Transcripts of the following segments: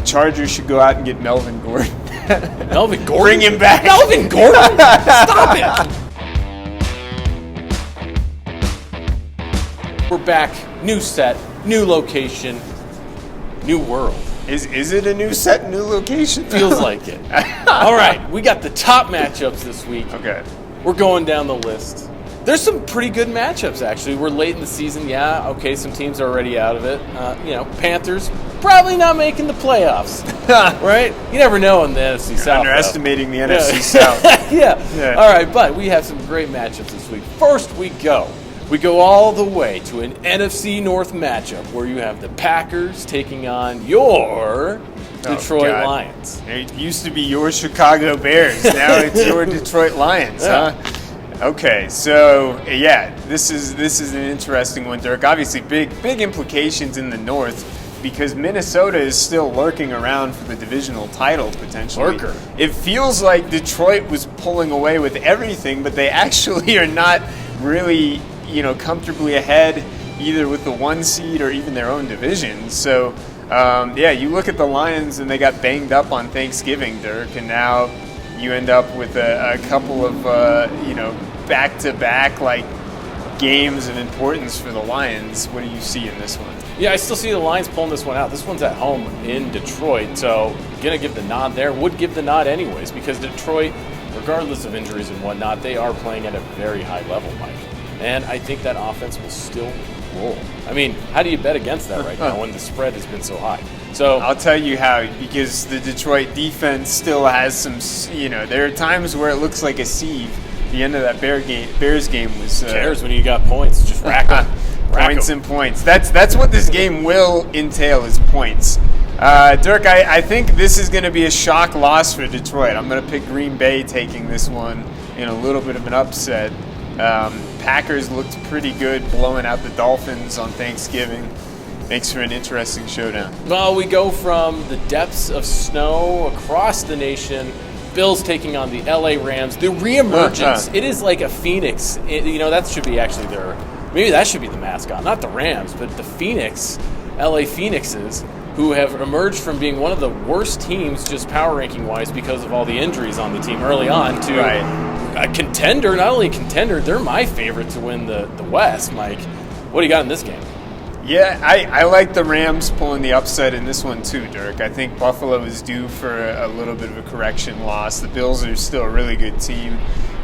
Chargers should go out and get Melvin Gordon. Melvin Gordon? Bring him back. Melvin Gordon? Stop it. We're back. New set, new location, new world. Is it a new set, new location? Feels like it. All right, we got the top matchups this week. Okay. We're going down the list. There's some pretty good matchups, actually. We're late in the season. Yeah, okay, some teams are already out of it. Panthers probably not making the playoffs, right? You never know in the NFC South. Underestimating the NFC South. Yeah. All right, but we have some great matchups this week. First, we go all the way to an NFC North matchup where you have the Packers taking on your Detroit Lions. It used to be your Chicago Bears. Now it's your Detroit Lions, huh? Okay, so this is an interesting one, Dirk. Obviously, big implications in the North because Minnesota is still lurking around for the divisional title potentially. Lurker. It feels like Detroit was pulling away with everything, but they actually are not really, comfortably ahead either with the 1 seed or even their own division. So, you look at the Lions and they got banged up on Thanksgiving, Dirk, and now you end up with a couple of, back-to-back games of importance for the Lions. What do you see in this one? Yeah, I still see the Lions pulling this one out. This one's at home in Detroit, so going to give the nod there. Would give the nod anyways because Detroit, regardless of injuries and whatnot, they are playing at a very high level, Mike. And I think that offense will still roll. I mean, how do you bet against that right now when the spread has been so high? So I'll tell you how, because the Detroit defense still has some, there are times where it looks like a sieve. The end of that Bears game was... Who cares when you got points? Just rack them. Points and points. That's what this game will entail is points. Dirk, I think this is going to be a shock loss for Detroit. I'm going to pick Green Bay taking this one in a little bit of an upset. Packers looked pretty good blowing out the Dolphins on Thanksgiving. Makes for an interesting showdown. Well, we go from the depths of snow across the nation. Bills taking on the LA Rams. The reemergence. It is like a phoenix. That should be actually maybe that should be the mascot. Not the Rams, but the Phoenix, LA Phoenixes, who have emerged from being one of the worst teams just power ranking wise because of all the injuries on the team early on to a contender. Not only a contender, they're my favorite to win the West, Mike. What do you got in this game? Yeah, I like the Rams pulling the upset in this one too, Dirk. I think Buffalo is due for a little bit of a correction loss. The Bills are still a really good team,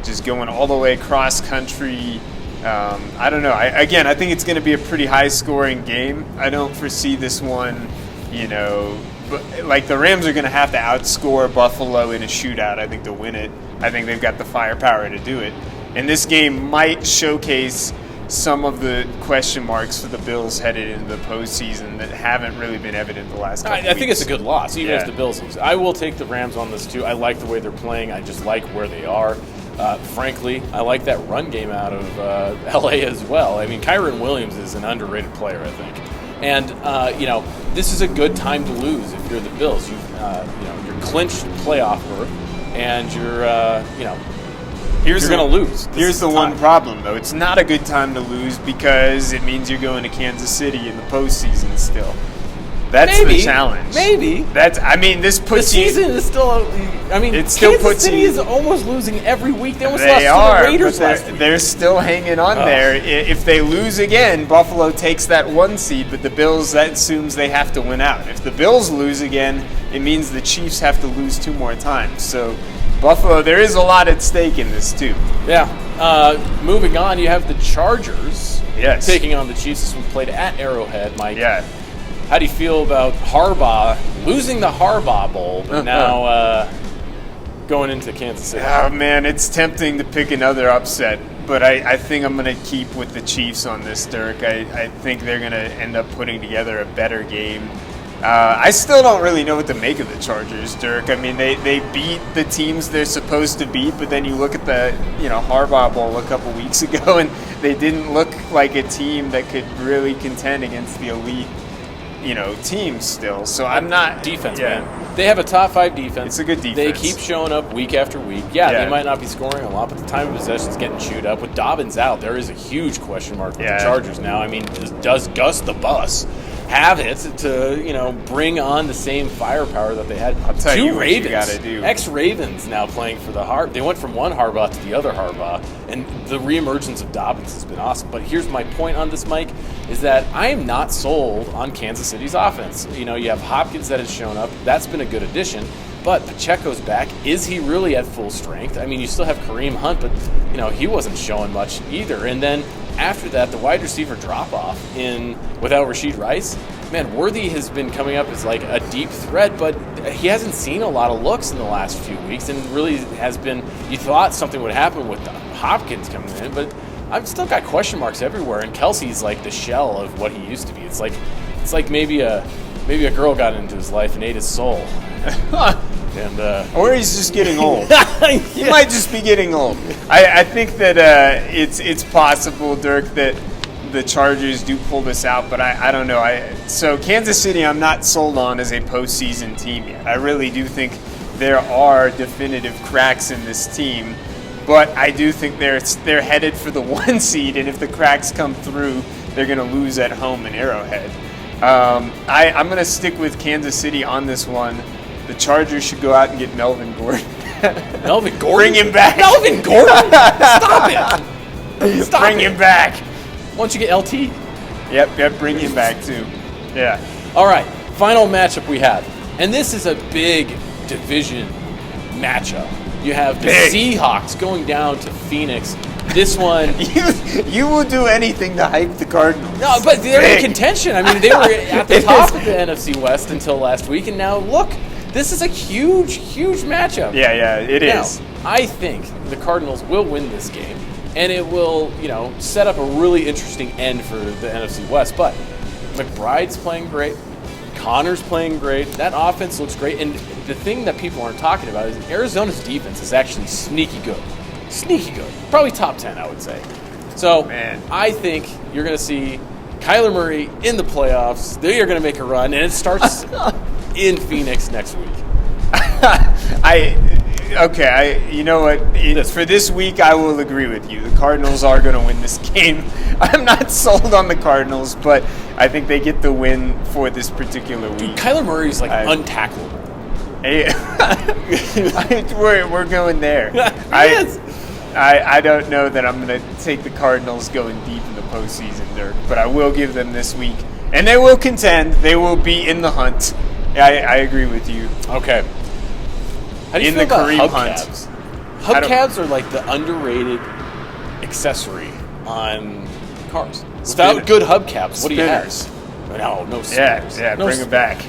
just going all the way cross country. I don't know. I think it's going to be a pretty high-scoring game. I don't foresee this one, the Rams are going to have to outscore Buffalo in a shootout, I think, to win it. I think they've got the firepower to do it. And this game might showcase some of the question marks for the Bills headed into the postseason that haven't really been evident the last couple weeks. I think it's a good loss, even if the Bills lose. I will take the Rams on this, too. I like the way they're playing. I just like where they are. Frankly, I like that run game out of L.A. as well. I mean, Kyron Williams is an underrated player, I think. And, this is a good time to lose if you're the Bills. You're clinched playoff berth, and you're going to lose. Here's the one problem, though. It's not a good time to lose because it means you're going to Kansas City in the postseason still. That's the challenge. Maybe. This puts the season is still. Kansas City is almost losing every week. They almost lost to the Raiders last week. They're still hanging on there. If they lose again, Buffalo takes that 1 seed, but the Bills, that assumes they have to win out. If the Bills lose again, it means the Chiefs have to lose 2 more times. So Buffalo, there is a lot at stake in this too. Yeah. Moving on, you have the Chargers taking on the Chiefs. This one played at Arrowhead, Mike. Yeah. How do you feel about Harbaugh losing the Harbaugh Bowl, but now going into Kansas City? Oh, man, it's tempting to pick another upset, but I think I'm going to keep with the Chiefs on this, Dirk. I think they're going to end up putting together a better game. I still don't really know what to make of the Chargers, Dirk. I mean, they beat the teams they're supposed to beat, but then you look at the Harbaugh Bowl a couple weeks ago, and they didn't look like a team that could really contend against the elite teams still. So I'm not... Defense, man. They have a top 5 defense. It's a good defense. They keep showing up week after week. They might not be scoring a lot, but the time of possession is getting chewed up. With Dobbins out, there is a huge question mark with the Chargers now. I mean, does Gus the Bus have it to bring on the same firepower that they had. I'll tell you what Ravens, you gotta do. Ex-Ravens now playing for the They went from one Harbaugh to the other Harbaugh, and the reemergence of Dobbins has been awesome. But here's my point on this, Mike, is that I am not sold on Kansas City's offense. You have Hopkins that has shown up. That's been a good addition. But Pacheco's back. Is he really at full strength? I mean, you still have Kareem Hunt, but he wasn't showing much either. And then after that, the wide receiver drop-off without Rashid Rice. Man, Worthy has been coming up as like a deep threat, but he hasn't seen a lot of looks in the last few weeks, and really has been. You thought something would happen with Hopkins coming in, but I've still got question marks everywhere. And Kelsey's like the shell of what he used to be. It's like maybe a girl got into his life and ate his soul. Or he's just getting old. He might just be getting old. I think that it's possible, Dirk, that the Chargers do pull this out, but I don't know. So Kansas City, I'm not sold on as a postseason team yet. I really do think there are definitive cracks in this team, but I do think they're headed for the 1 seed, and if the cracks come through, they're going to lose at home in Arrowhead. I'm going to stick with Kansas City on this one. The Chargers should go out and get Melvin Gordon. Melvin Gordon? Bring him back. Melvin Gordon? Stop it. Bring him back. Why don't you get LT? Yep, bring him back too. Yeah. All right, final matchup we have. And this is a big division matchup. You have the Seahawks going down to Phoenix. This one... You will do anything to hype the Cardinals. No, but they're in contention. I mean, they were at the top of the NFC West until last week, and now look, this is a huge, huge matchup. Yeah, it is. I think the Cardinals will win this game, and it will, set up a really interesting end for the NFC West. But McBride's playing great. Connor's playing great. That offense looks great. And the thing that people aren't talking about is Arizona's defense is actually sneaky good. Sneaky good. Probably top 10, I would say. So, I think you're going to see Kyler Murray in the playoffs. They are going to make a run, and it starts in Phoenix next week. You know what? For this week, I will agree with you. The Cardinals are going to win this game. I'm not sold on the Cardinals, but I think they get the win for this particular week. Dude, Kyler Murray's untackleable. We're going there. I don't know that I'm going to take the Cardinals going deep in the postseason, Dirk, but I will give them this week. And they will contend. They will be in the hunt. I agree with you. Okay. How do you feel about hubcaps? Hubcaps are like the underrated accessory on cars. Without good hubcaps, what do you have? No spinners. Yeah, bring them back.